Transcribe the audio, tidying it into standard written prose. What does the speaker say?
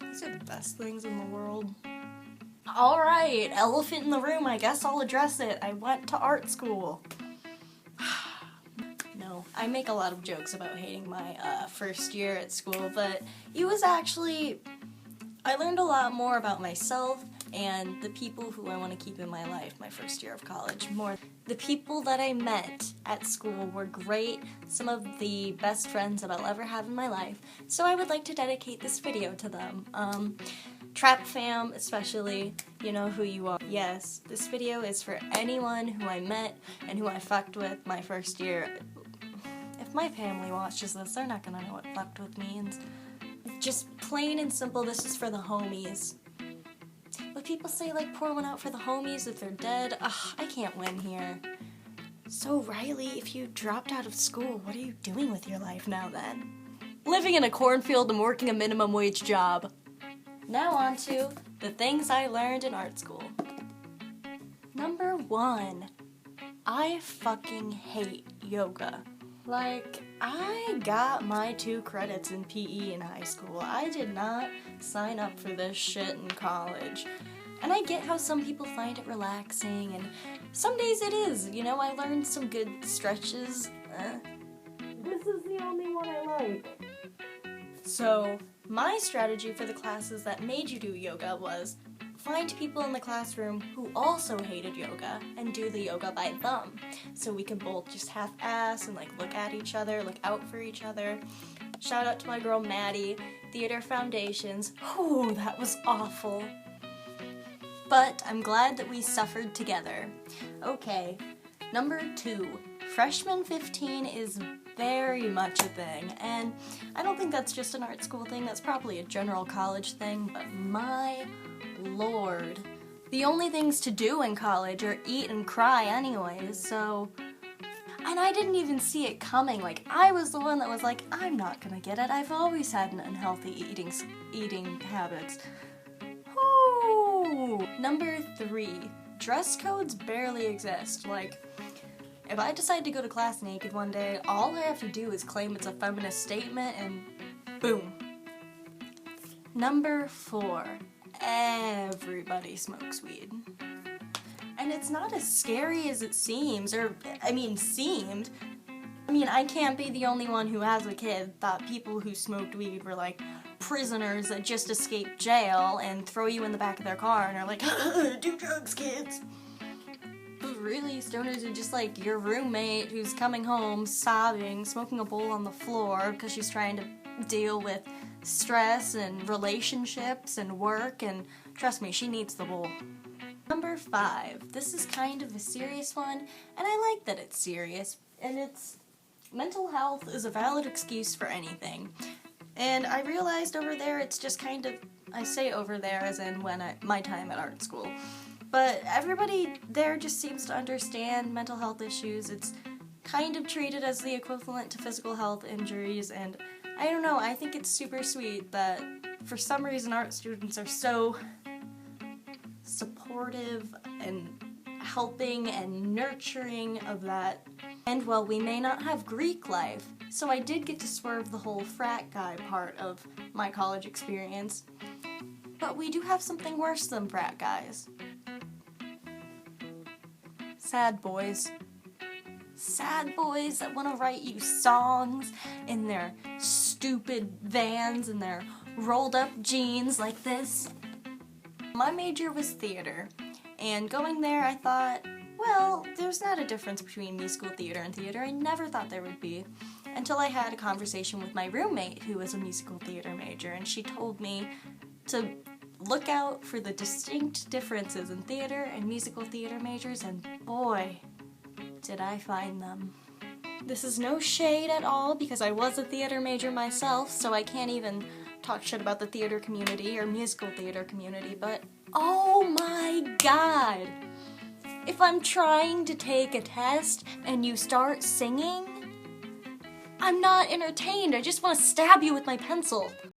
These are the best things in the world. Alright, elephant in the room, I guess I'll address it. I went to art school. No, I make a lot of jokes about hating my first year at school, but it was actually, I learned a lot more about myself and the people who I want to keep in my life my first year of college. The people that I met at school were great, some of the best friends that I'll ever have in my life, so I would like to dedicate this video to them. Trap fam especially, you know who you are. Yes, this video is for anyone who I met and who I fucked with my first year. If my family watches this, they're not gonna know what fucked with means. Just plain and simple, this is for the homies. But people say, like, pour one out for the homies if they're dead. Ugh, I can't win here. So, Riley, if you dropped out of school, what are you doing with your life now then? Living in a cornfield and working a minimum wage job. Now on to the things I learned in art school. Number 1, I fucking hate yoga. Like, I got my 2 credits in PE in high school. I did not sign up for this shit in college. And I get how some people find it relaxing, and some days it is. You know, I learned some good stretches. This is the only one I like. So, my strategy for the classes that made you do yoga was find people in the classroom who also hated yoga and do the yoga by them. So we can both just half-ass and like look at each other, look out for each other. Shout out to my girl Maddie, Theater Foundations. Whew, that was awful. But I'm glad that we suffered together. Okay, number 2. Freshman 15 is very much a thing, and I don't think that's just an art school thing, that's probably a general college thing, but my lord. The only things to do in college are eat and cry anyways, so... And I didn't even see it coming, like, I was the one that was like, I'm not gonna get it, I've always had an unhealthy eating habits. Ooh. Number 3, dress codes barely exist, like... If I decide to go to class naked one day, all I have to do is claim it's a feminist statement and boom. Number 4, everybody smokes weed. And it's not as scary as it seems, seemed. I can't be the only one who as a kid thought people who smoked weed were like prisoners that just escaped jail and throw you in the back of their car and are like, do drugs, kids. Really, stoners are just like your roommate who's coming home sobbing, smoking a bowl on the floor because she's trying to deal with stress and relationships and work, and trust me, she needs the bowl. Number 5, this is kind of a serious one, and I like that it's serious, and it's mental health is a valid excuse for anything. And I realized over there it's just kind of, I say over there as in my time at art school. But everybody there just seems to understand mental health issues. It's kind of treated as the equivalent to physical health injuries, and I don't know, I think it's super sweet that for some reason art students are so supportive and helping and nurturing of that. And while we may not have Greek life, so I did get to swerve the whole frat guy part of my college experience, but we do have something worse than frat guys. Sad boys. Sad boys that want to write you songs in their stupid vans and their rolled up jeans like this. My major was theater, and going there I thought, well, there's not a difference between musical theater and theater. I never thought there would be, until I had a conversation with my roommate who was a musical theater major, and she told me to look out for the distinct differences in theater and musical theater majors, and boy, did I find them. This is no shade at all, because I was a theater major myself, so I can't even talk shit about the theater community or musical theater community, but oh my god! If I'm trying to take a test and you start singing, I'm not entertained, I just want to stab you with my pencil.